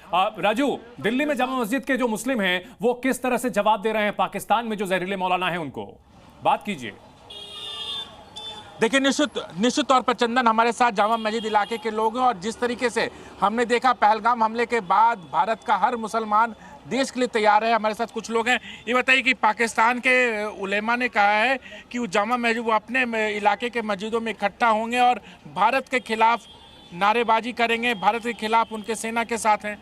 राजू, दिल्ली में जामा मस्जिद के जो मुस्लिम हैं वो किस तरह से जवाब दे रहे हैं पाकिस्तान में जो जहरीले मौलाना है उनको, बात कीजिए। देखिए, निश्चित तौर पर चंदन, हमारे साथ जामा मस्जिद इलाके के लोग हैं और जिस तरीके से हमने देखा पहलगाम हमले के बाद भारत का हर मुसलमान देश के लिए तैयार है। हमारे साथ कुछ लोग हैं। ये बताइए कि पाकिस्तान के उलेमा ने कहा है कि वो जामा मस्जिद वो अपने इलाके के मस्जिदों में इकट्ठा होंगे और भारत के खिलाफ नारेबाजी करेंगे, भारत के खिलाफ उनके सेना के साथ हैं।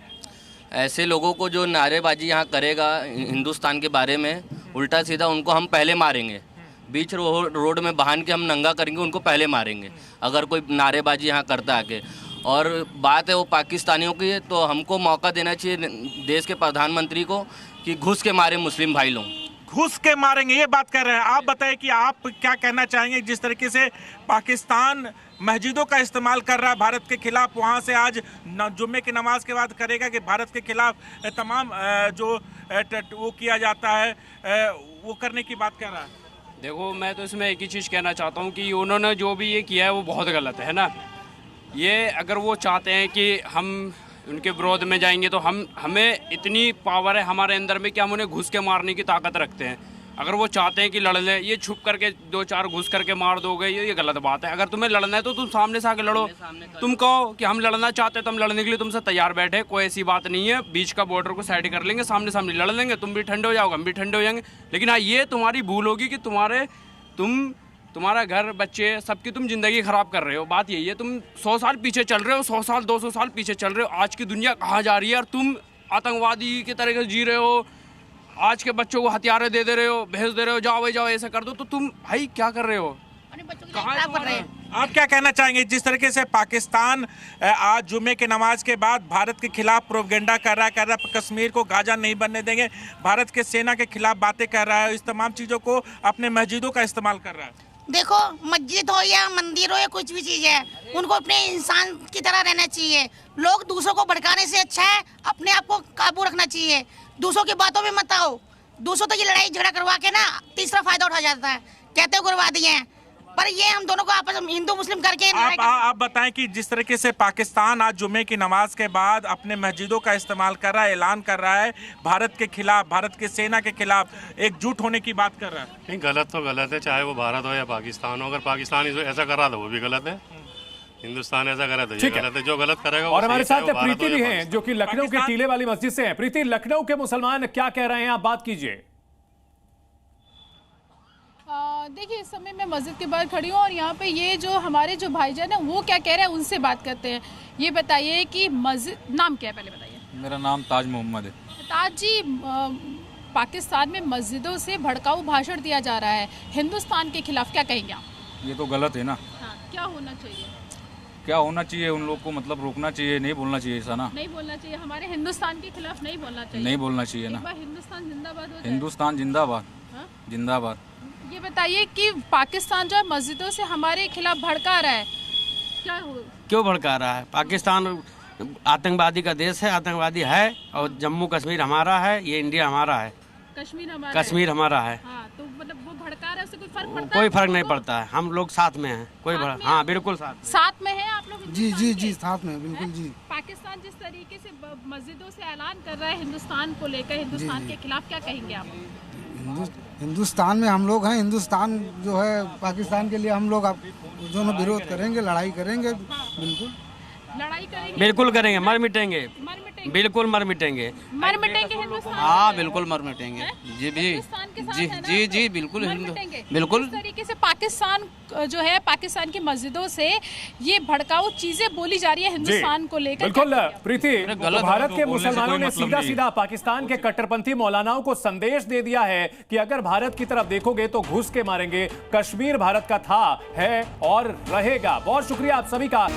ऐसे लोगों को जो नारेबाजी यहाँ करेगा हिंदुस्तान के बारे में उल्टा सीधा, उनको हम पहले मारेंगे। बीच रोड में बहान के हम नंगा करेंगे, उनको पहले मारेंगे अगर कोई नारेबाजी यहाँ करता आके। और बात है वो पाकिस्तानियों की, तो हमको मौका देना चाहिए देश के प्रधानमंत्री को कि घुस के मारे मुस्लिम भाई लोग। घुस के मारेंगे, ये बात कर रहे हैं। आप बताएं कि आप क्या कहना चाहेंगे जिस तरीके से पाकिस्तान मस्जिदों का इस्तेमाल कर रहा है भारत के खिलाफ, वहाँ से आज जुम्मे की नमाज के बाद करेगा कि भारत के खिलाफ तमाम जो वो किया जाता है वो करने की बात कर रहा है। देखो, मैं तो इसमें एक ही चीज़ कहना चाहता हूँ कि उन्होंने जो भी ये किया है वो बहुत गलत है ना। ये अगर वो चाहते हैं कि हम उनके विरोध में जाएंगे तो हमें इतनी पावर है हमारे अंदर में कि हम उन्हें घुस के मारने की ताकत रखते हैं। अगर वो चाहते हैं कि लड़ लें, ये छुप करके 2-4 घुस करके मार दोगे, ये गलत बात है। अगर तुम्हें लड़ना है तो तुम सामने से आके लड़ो। तुम कहो कि हम लड़ना चाहते हैं तो हम लड़ने के लिए तुमसे तैयार बैठे, कोई ऐसी बात नहीं है। बीच का बॉर्डर को साइड कर लेंगे, सामने सामने लड़ लेंगे, तुम भी ठंडे हो जाओगे, हम भी ठंडे हो जाएंगे। लेकिन हाँ, ये तुम्हारी भूल होगी कि तुम्हारा घर, बच्चे, सबकी तुम जिंदगी खराब कर रहे हो। बात यही है, तुम 100 साल पीछे चल रहे हो, 100 साल 200 साल पीछे चल रहे हो। आज की दुनिया कहाँ जा रही है और तुम आतंकवादी की तरह से जी रहे हो। आज के बच्चों को हथियारें दे रहे हो, भेज दे रहे हो, जाओ भाई जाओ, ऐसा कर दो। तो तुम भाई क्या कर रहे हो? कहाँ कर रहे हैं? आप क्या कहना चाहेंगे जिस तरीके से पाकिस्तान आज जुम्मे के नमाज के बाद भारत के खिलाफ प्रोपेगेंडा कर रहा है, कश्मीर को गाजा नहीं बनने देंगे, भारत के सेना के खिलाफ बातें कर रहा है, इस तमाम चीज़ों को अपने मस्जिदों का इस्तेमाल कर रहा है। देखो, मस्जिद हो या मंदिर हो या कुछ भी चीज़ है, उनको अपने इंसान की तरह रहना चाहिए। लोग दूसरों को भड़काने से अच्छा है अपने आप को काबू रखना चाहिए। दूसरों की बातों में मत आओ। दूसरों तो ये लड़ाई झगड़ा करवा के ना तीसरा फायदा उठा जाता है, कहते हो करवा दिए हैं, पर ये हम दोनों को आपस में हिंदू मुस्लिम करके आप बताएं कि जिस तरीके से पाकिस्तान आज जुम्मे की नमाज के बाद अपने मस्जिदों का इस्तेमाल कर रहा है, ऐलान कर रहा है भारत के खिलाफ, भारत के सेना के खिलाफ एकजुट होने की बात कर रहा है। नहीं, गलत तो गलत है, चाहे वो भारत हो या पाकिस्तान हो। अगर पाकिस्तान ऐसा कर रहा था वो भी गलत है, हिंदुस्तान ऐसा करे तो ये गलत है। जो गलत करेगा। और हमारे साथ प्रीति भी हैं जो कि लखनऊ के टीले वाली मस्जिद से हैं। प्रीति, लखनऊ के मुसलमान क्या कह रहे हैं, आप बात कीजिए। देखिए, इस समय मैं मस्जिद के बाहर खड़ी हूँ और यहाँ पे ये जो हमारे जो भाईजान है वो क्या कह रहे हैं उनसे बात करते हैं। ये बताइए कि मस्जिद, नाम क्या है पहले बताइए। मेरा नाम ताज मोहम्मद है। ताज जी, पाकिस्तान में मस्जिदों से भड़काऊ भाषण दिया जा रहा है, हिंदुस्तान के खिलाफ क्या कहेंगे आप? ये तो गलत है ना। हाँ, क्या होना चाहिए? क्या होना चाहिए? उन लोग को मतलब रोकना चाहिए, नहीं बोलना चाहिए ऐसा ना। नहीं बोलना चाहिए, हमारे हिंदुस्तान के खिलाफ नहीं बोलना चाहिए। नहीं बोलना चाहिए ना। हिंदुस्तान जिंदाबाद हो जाए। हिंदुस्तान जिंदाबाद। जिंदाबाद। ये बताइए कि पाकिस्तान जो है मस्जिदों से हमारे खिलाफ भड़का रहा है, क्या हो? क्यों भड़का रहा है? पाकिस्तान आतंकवादी का देश है, आतंकवादी है, और जम्मू कश्मीर हमारा है, ये इंडिया हमारा है, कश्मीर हमारा है। हाँ, तो मतलब वो भड़का रहा है, उससे कोई फर्क पड़ता है? कोई फर्क नहीं पड़ता है, हम लोग साथ में हैं। कोई हाँ, बिल्कुल साथ में है आप लोग। जी साथ में, बिल्कुल जी। पाकिस्तान जिस तरीके से मस्जिदों से ऐलान कर रहा है हिंदुस्तान को लेकर, हिंदुस्तान के खिलाफ, क्या कहेंगे आप? हिंदुस्तान में हम लोग हैं, हिंदुस्तान जो है पाकिस्तान के लिए हम लोग दोनों विरोध करेंगे, लड़ाई करेंगे। बिल्कुल लड़ाई करेंगे, बिल्कुल करेंगे, मर मिटेंगे, बिल्कुल मर मिटेंगे, मर मिटेंगे हिंदुस्तान। हाँ, बिल्कुल मर मिटेंगे जी जी बिल्कुल बिल्कुल। इस तरीके से पाकिस्तान जो है, पाकिस्तान की मस्जिदों से ये भड़काऊ चीजें बोली जा रही है हिंदुस्तान को लेकर। बिल्कुल प्रीति, तो भारत के मुसलमानों ने सीधा सीधा पाकिस्तान के कट्टरपंथी मौलानाओं को संदेश दे दिया है कि अगर भारत की तरफ देखोगे तो घुस के मारेंगे। कश्मीर भारत का था, है और रहेगा। बहुत शुक्रिया आप सभी का।